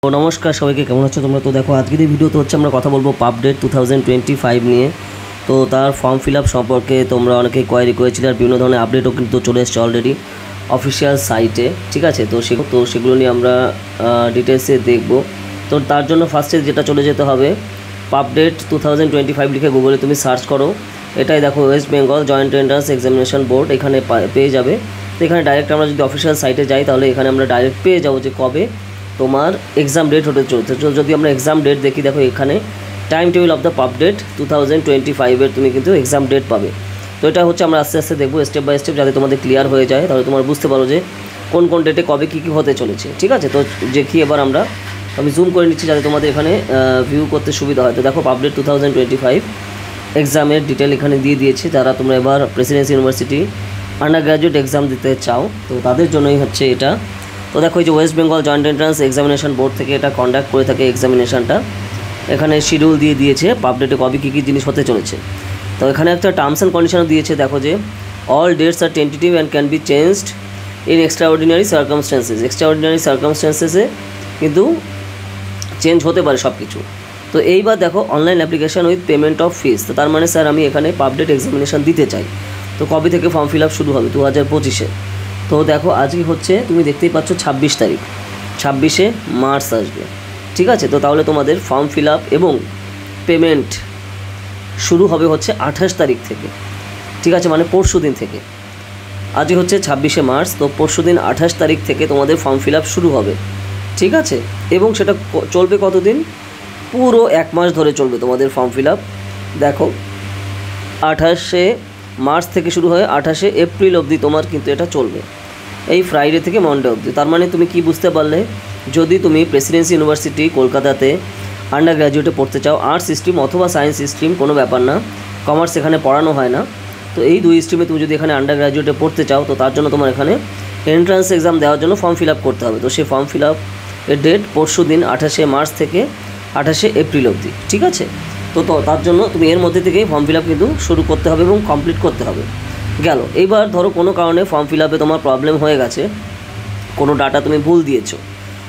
তো নমস্কার সবাইকে, কেমন আছো তোমরা? তো দেখো আজকের এই ভিডিওতে হচ্ছে আমরা কথা বলবো পাবডেট 2025 নিয়ে। তো তার ফর্ম ফিল আপ সম্পর্কে তোমরা অনেকেই কোয়ারি করেছিলে, আর বিভিন্ন ধরনের আপডেটও কিন্তু চলে এসছে অলরেডি অফিসিয়াল সাইটে, ঠিক আছে? তো সেগুলো নিয়ে আমরা ডিটেলসে দেখব। তো তার জন্য ফার্স্টে যেটা চলে যেতে হবে, পাবডেট 2025 লিখে গুগলে তুমি সার্চ করো। এটাই দেখো, West Bengal joint entrance examination board, এখানে পেয়ে যাবে। তো এখানে ডাইরেক্ট আমরা যদি অফিসিয়াল সাইটে যাই তাহলে এখানে আমরা ডাইরেক্ট পেয়ে যাবো যে কবে তোমার এক্সাম ডেট হতে চলছে। তো যদি আমরা এক্সাম ডেট দেখি, দেখো এখানে টাইম টেবিল অফ দ্য পাবডেট 2025 তুমি কিন্তু এক্সাম ডেট পাবে। তো এটা হচ্ছে আমরা আস্তে আস্তে দেখবো স্টেপ বাই স্টেপ, যাতে তোমাদের ক্লিয়ার হয়ে যায়, তাহলে তোমরা বুঝতে পারো যে কোন কোন ডেটে কবে কী হতে চলেছে, ঠিক আছে? তো দেখি এবার আমি জুম করে নিচ্ছি যাতে তোমাদের এখানে ভিউ করতে সুবিধা হয়। তো দেখো পাবডেট 2025 এক্সামের ডিটেল এখানে দিয়ে দিয়েছে। যারা তোমরা এবার Presidency university under graduate exam দিতে চাও, তো তাদের জন্যই হচ্ছে এটা। তো দেখো এই যে West Bengal joint entrance examination board থেকে এটা কন্ডাক্ট করে থাকে এক্সামিনেশনটা। এখানে শিডিউল দিয়ে দিয়েছে পাবডেটে কবে কী কী জিনিস হতে চলেছে। তো এখানে একটা টার্মস অ্যান্ড কন্ডিশনও দিয়েছে, দেখো যে all dates are tentative and can be changed in extraordinary circumstances. Extraordinary সার্কামস্ট্যান্সেসে কিন্তু চেঞ্জ হতে পারে সব কিছু। তো এইবার দেখো online application with payment of fees. তো তার মানে স্যার আমি এখানে পাবডেট এক্সামিনেশন দিতে চাই, তো কবে থেকে ফর্ম ফিল আপ শুরু হবে? 2025-এ। তো দেখো আজকে হচ্ছে তুমি দেখতেই পাচ্ছ 26 তারিখ, 26শে মার্চ আসবে, ঠিক আছে? তো তাহলে তোমাদের ফর্ম ফিল আপ এবং পেমেন্ট শুরু হবে হচ্ছে 28 তারিখ থেকে, ঠিক আছে? মানে পরশু দিন থেকে। আজকে হচ্ছে 26শে মার্চ, তো পরশু দিন 28 তারিখ থেকে তোমাদের ফর্ম ফিল আপ শুরু হবে, ঠিক আছে? এবং সেটা চলবে কতদিন? পুরো 1 মাস ধরে চলবে তোমাদের ফর্ম ফিল আপ। দেখো 28শে মার্চ থেকে শুরু হয়ে 28শে এপ্রিল অবধি তোমার কিন্তু এটা চলবে, এই ফ্রাইডে থেকে মন্ডে অবধি। তার মানে তুমি কি বুঝতে পারলে, যদি তুমি প্রেসিডেন্সি ইউনিভার্সিটি কলকাতাতে আন্ডার গ্র্যাজুয়েটে পড়তে চাও, আর্টস স্ট্রিম অথবা সায়েন্স স্ট্রিম কোনো ব্যাপার না, কমার্স এখানে পড়ানো হয় না, তো এই দুই স্ট্রিমে তুমি যদি এখানে আন্ডার গ্র্যাজুয়েটে পড়তে চাও, তো তার জন্য তোমার এখানে এন্ট্রান্স এক্সাম দেওয়ার জন্য ফর্ম ফিল আপ করতে হবে। তো সেই ফর্ম ফিল আপ এর ডেট পরশু দিন 28শে মার্চ থেকে 28শে এপ্রিল অবধি, ঠিক আছে? তো তার জন্য তুমি এর মধ্যে থেকেই ফর্ম ফিল আপ কিন্তু শুরু করতে হবে এবং কমপ্লিট করতে হবে। গেল, এইবার ধরো কোনো কারণে ফর্ম ফিল আপে তোমার প্রবলেম হয়ে গেছে, কোনো ডাটা তুমি ভুল দিয়েছো,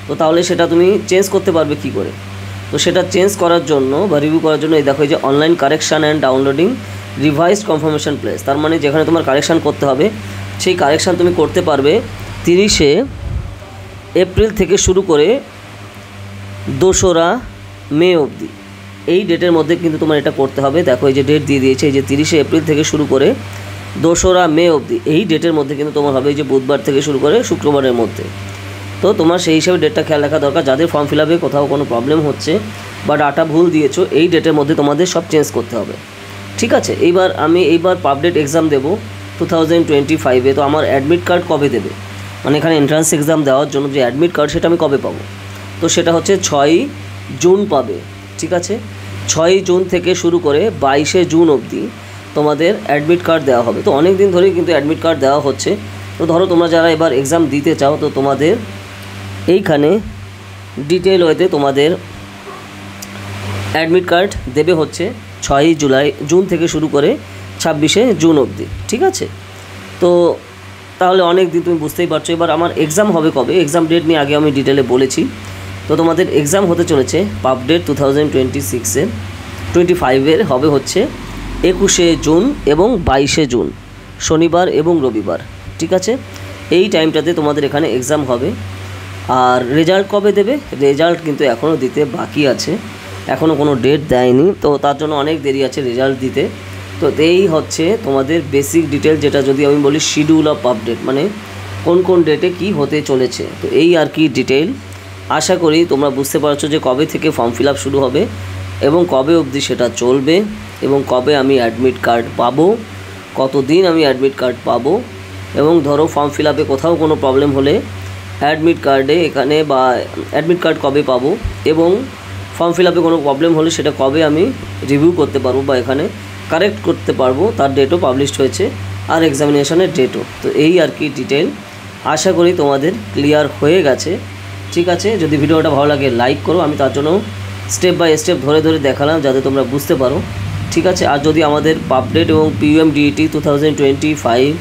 তো তাহলে সেটা তুমি চেঞ্জ করতে পারবে কি করে? তো সেটা চেঞ্জ করার জন্য বা রিভিউ করার জন্য এই দেখো এই যে online correction and downloading revised confirmation place. তার মানে যেখানে তোমার কারেকশান করতে হবে, সেই কারেকশান তুমি করতে পারবে 30শে এপ্রিল থেকে শুরু করে 2রা মে অবধি, এই ডেটের মধ্যে কিন্তু তোমার এটা করতে হবে। দেখো এই যে ডেট দিয়ে দিয়েছে, এই যে 30শে এপ্রিল থেকে শুরু করে 2রা মে অবধি, এই ডেটের মধ্যে কিন্তু তোমার হবে, এই যে বুধবার থেকে শুরু করে শুক্রবারের মধ্যে। তো তোমার সেই হিসাবে ডেটটা খেয়াল রাখা দরকার। যাদের ফর্ম ফিল আপে কোথাও কোনো প্রবলেম হচ্ছে বা ডাটা ভুল দিয়েছো, এই ডেটের মধ্যে তোমাদের সব চেঞ্জ করতে হবে, ঠিক আছে? এইবার পাবডেট এক্সাম দেবো 2025-এ। তো আমার অ্যাডমিট কার্ড কবে দেবে, মানে এখানে এন্ট্রান্স এক্সাম দেওয়ার জন্য যে অ্যাডমিট কার্ড, সেটা আমি কবে পাবো? তো সেটা হচ্ছে 6ই জুন পাবে, ঠিক আছে? 6ই জুন থেকে শুরু করে 22শে জুন অবধি তোমাদের অ্যাডমিট কার্ড দেওয়া হবে। তো অনেক দিন ধরেই কিন্তু অ্যাডমিট কার্ড দেওয়া হচ্ছে। তো ধরো তোমরা যারা এবার এক্সাম দিতে চাও, তো তোমাদের এইখানে ডিটেল ওয়েতে তোমাদের অ্যাডমিট কার্ড দেবে হচ্ছে 6ই জুন থেকে শুরু করে 26শে জুন অবধি, ঠিক আছে? তো তাহলে অনেক দিন, তুমি বুঝতেই পারছো। এবার আমার এক্সাম হবে কবে, এক্সাম ডেট নিয়ে আগে আমি ডিটেলে বলেছি। তো তোমাদের এক্সাম হতে চলেছে পাবডেট 2025-এর হবে হচ্ছে 21শে জুন এবং 22শে জুন, শনিবার এবং রবিবার, ঠিক আছে? এই টাইমটাতে তোমাদের এখানে এক্সাম হবে। আর রেজাল্ট কবে দেবে? রেজাল্ট কিন্তু এখনও দিতে বাকি আছে, এখনও কোনো ডেট দেয়নি, তো তার জন্য অনেক দেরি আছে রেজাল্ট দিতে। তো এই হচ্ছে তোমাদের বেসিক ডিটেল, যেটা যদি আমি বলি শিডিউল অফ আপডেট, মানে কোন কোন ডেটে কি হতে চলেছে। তো এই আর কি ডিটেল। আশা করি তোমরা বুঝতে পারছো যে কবে থেকে ফর্ম ফিল আপ শুরু হবে এবং কবে অবধি সেটা চলবে, এবং কবে আমি অ্যাডমিট কার্ড পাবো, কতদিন আমি অ্যাডমিট কার্ড পাবো, এবং ধরো ফর্ম ফিল আপে কোথাও কোনো প্রবলেম হলে অ্যাডমিট কার্ডে এখানে বা অ্যাডমিট কার্ড কবে পাবো, এবং ফর্ম ফিল আপে কোনো প্রবলেম হলে সেটা কবে আমি রিভিউ করতে পারবো বা এখানে কারেক্ট করতে পারবো, তার ডেটও পাবলিশড হয়েছে, আর এক্সামিনেশনের ডেটও। তো এই আর কি ডিটেল। আশা করি তোমাদের ক্লিয়ার হয়ে গেছে, ঠিক আছে? যদি ভিডিওটা ভালো লাগে লাইক করো, আমি তার জন্য স্টেপ বাই স্টেপ ধরে ধরে দেখালাম যাতে তোমরা বুঝতে পারো, ঠিক আছে? আর যদি আমাদের পাবডেট এবং PUM-DET 2025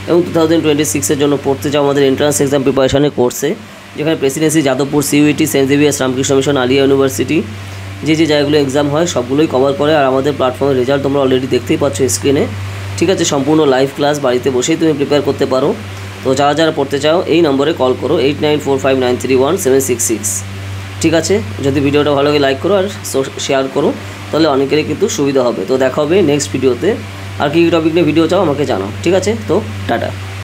এবং 2026-এর জন্য পড়তে চাও আমাদের এন্ট্রান্স এক্সাম প্রিপারেশনের কোর্সে, যেখানে Presidency, Jadavpur, CUET, saint Xavier's, Ramakrishna mission, Aliah university, যে জায়গাগুলো এক্সাম হয় সবগুলোই কভার করে। আর আমাদের প্ল্যাটফর্মের রেজাল্ট তোমরা অলরেডি দেখতেই পাচ্ছ স্ক্রিনে, ঠিক আছে। সম্পূর্ণ লাইভ ক্লাস, বাড়িতে বসেই তুমি প্রিপেয়ার করতে পারো। তো যারা যারা পড়তে চাও এই নম্বরে কল করো 8945931766, ঠিক আছে। যদি ভিডিওটা ভালো লাগে লাইক করো আর শেয়ার করো, তাহলে অনেকেরই কিন্তু সুবিধা হবে। তো দেখা হবে নেক্সট ভিডিওতে। আর কী টপিক নিয়ে ভিডিও চাও আমাকে জানাও, ঠিক আছে। তো টাটা।